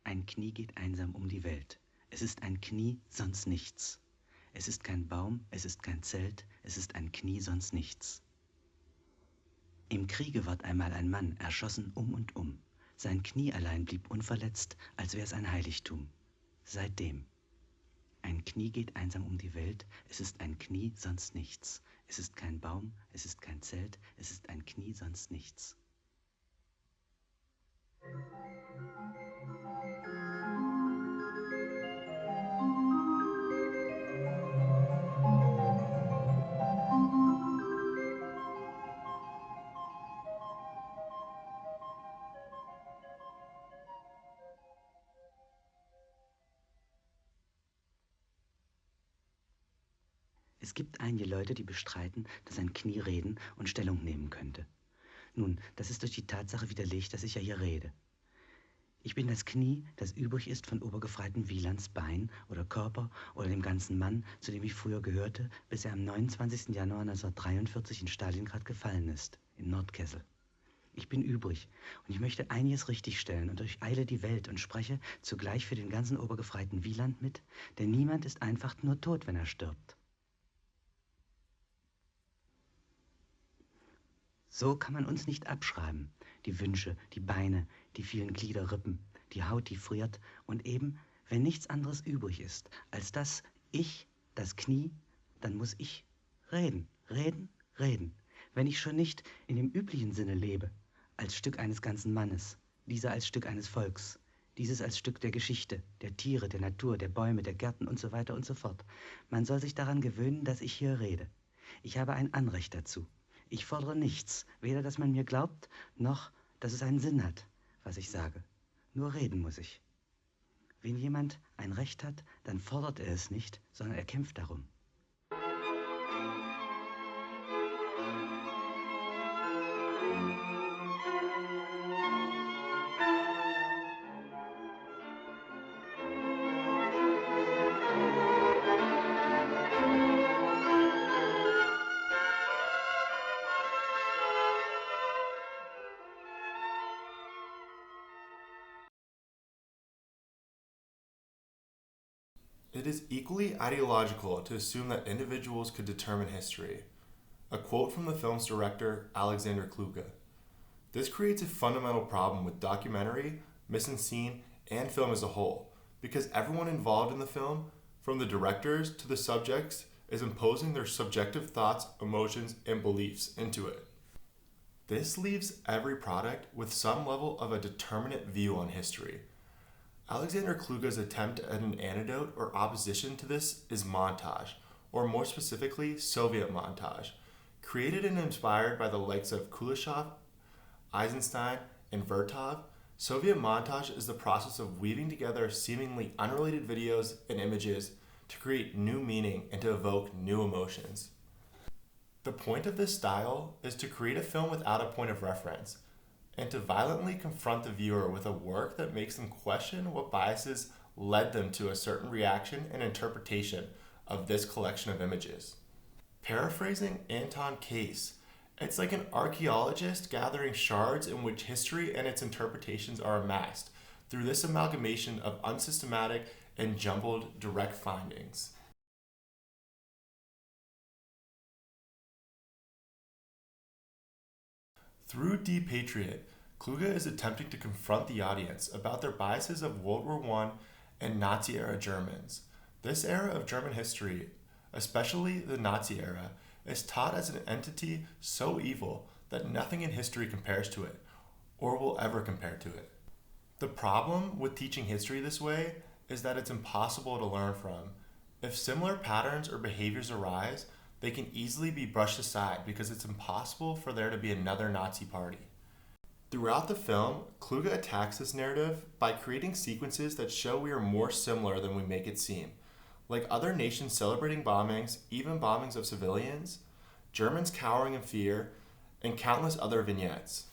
Ein Knie geht einsam um die Welt. Es ist ein Knie, sonst nichts. Es ist kein Baum, es ist kein Zelt, es ist ein Knie, sonst nichts. Im Kriege ward einmal ein Mann erschossen und um. Sein Knie allein blieb unverletzt, als wär's ein Heiligtum. Seitdem. Ein Knie geht einsam um die Welt, es ist ein Knie, sonst nichts. Es ist kein Baum, es ist kein Zelt, es ist ein Knie, sonst nichts. Es gibt einige Leute, die bestreiten, dass ein Knie reden und Stellung nehmen könnte. Nun, das ist durch die Tatsache widerlegt, dass ich ja hier rede. Ich bin das Knie, das übrig ist von obergefreiten Wielands Bein oder Körper oder dem ganzen Mann, zu dem ich früher gehörte, bis er am 29. Januar 1943 in Stalingrad gefallen ist, in Nordkessel. Ich bin übrig und ich möchte einiges richtigstellen und durcheile die Welt und spreche zugleich für den ganzen obergefreiten Wieland mit, denn niemand ist einfach nur tot, wenn er stirbt. So kann man uns nicht abschreiben. Die Wünsche, die Beine, die vielen Gliederrippen, die Haut, die friert und eben, wenn nichts anderes übrig ist, als das Ich, das Knie, dann muss ich reden, reden, reden. Wenn ich schon nicht in dem üblichen Sinne lebe, als Stück eines ganzen Mannes, dieser als Stück eines Volks, dieses als Stück der Geschichte, der Tiere, der Natur, der Bäume, der Gärten und so weiter und so fort. Man soll sich daran gewöhnen, dass ich hier rede. Ich habe ein Anrecht dazu. Ich fordere nichts, weder dass man mir glaubt, noch dass es einen Sinn hat, was ich sage. Nur reden muss ich. Wenn jemand ein Recht hat, dann fordert er es nicht, sondern er kämpft darum. It is equally ideological to assume that individuals could determine history. A quote from the film's director, Alexander Kluge. This creates a fundamental problem with documentary, mise-en-scene, and film as a whole, because everyone involved in the film, from the directors to the subjects, is imposing their subjective thoughts, emotions, and beliefs into it. This leaves every product with some level of a determinate view on history. Alexander Kluge's attempt at an antidote or opposition to this is Montage, or more specifically, Soviet Montage. Created and inspired by the likes of Kuleshov, Eisenstein, and Vertov, Soviet Montage is the process of weaving together seemingly unrelated videos and images to create new meaning and to evoke new emotions. The point of this style is to create a film without a point of reference, and to violently confront the viewer with a work that makes them question what biases led them to a certain reaction and interpretation of this collection of images. Paraphrasing Anton Case, it's like an archaeologist gathering shards in which history and its interpretations are amassed through this amalgamation of unsystematic and jumbled direct findings. Through Patriot, Kluge is attempting to confront the audience about their biases of World War I and Nazi-era Germans. This era of German history, especially the Nazi era, is taught as an entity so evil that nothing in history compares to it, or will ever compare to it. The problem with teaching history this way is that it's impossible to learn from. If similar patterns or behaviors arise, they can easily be brushed aside because it's impossible for there to be another Nazi party. Throughout the film, Kluge attacks this narrative by creating sequences that show we are more similar than we make it seem, like other nations celebrating bombings, even bombings of civilians, Germans cowering in fear, and countless other vignettes.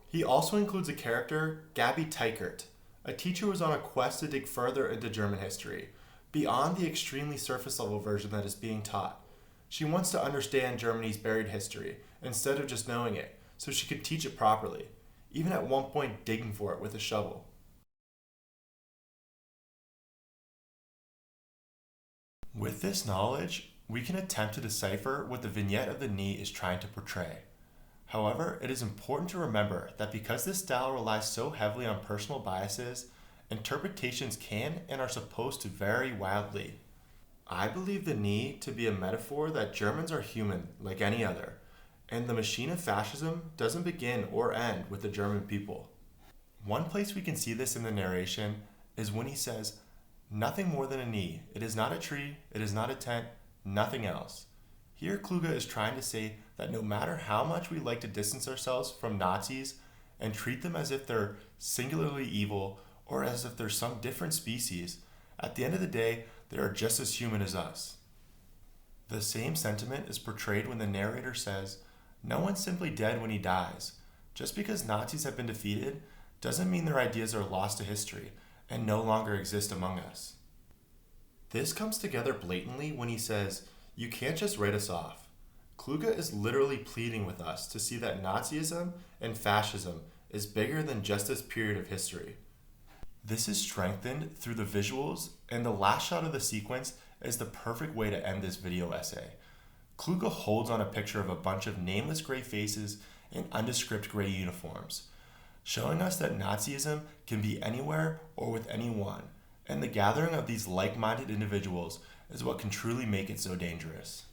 He also includes a character, Gabby Teichert, a teacher who is on a quest to dig further into German history, beyond the extremely surface level version that is being taught. She wants to understand Germany's buried history, instead of just knowing it, so she could teach it properly, even at one point digging for it with a shovel. With this knowledge, we can attempt to decipher what the vignette of the knee is trying to portray. However, it is important to remember that because this style relies so heavily on personal biases, interpretations can and are supposed to vary wildly. I believe the knee to be a metaphor that Germans are human like any other, and the machine of fascism doesn't begin or end with the German people. One place we can see this in the narration is when he says, "Nothing more than a knee. It is not a tree, it is not a tent, nothing else." Here Kluge is trying to say that no matter how much we like to distance ourselves from Nazis and treat them as if they're singularly evil or as if they're some different species, at the end of the day, they are just as human as us. The same sentiment is portrayed when the narrator says, "No one's simply dead when he dies. Just because Nazis have been defeated doesn't mean their ideas are lost to history and no longer exist among us." This comes together blatantly when he says, "You can't just write us off." Kluge is literally pleading with us to see that Nazism and fascism is bigger than just this period of history. This is strengthened through the visuals, and the last shot of the sequence is the perfect way to end this video essay. Kluge holds on a picture of a bunch of nameless gray faces in nondescript gray uniforms, showing us that Nazism can be anywhere or with anyone, and the gathering of these like-minded individuals is what can truly make it so dangerous.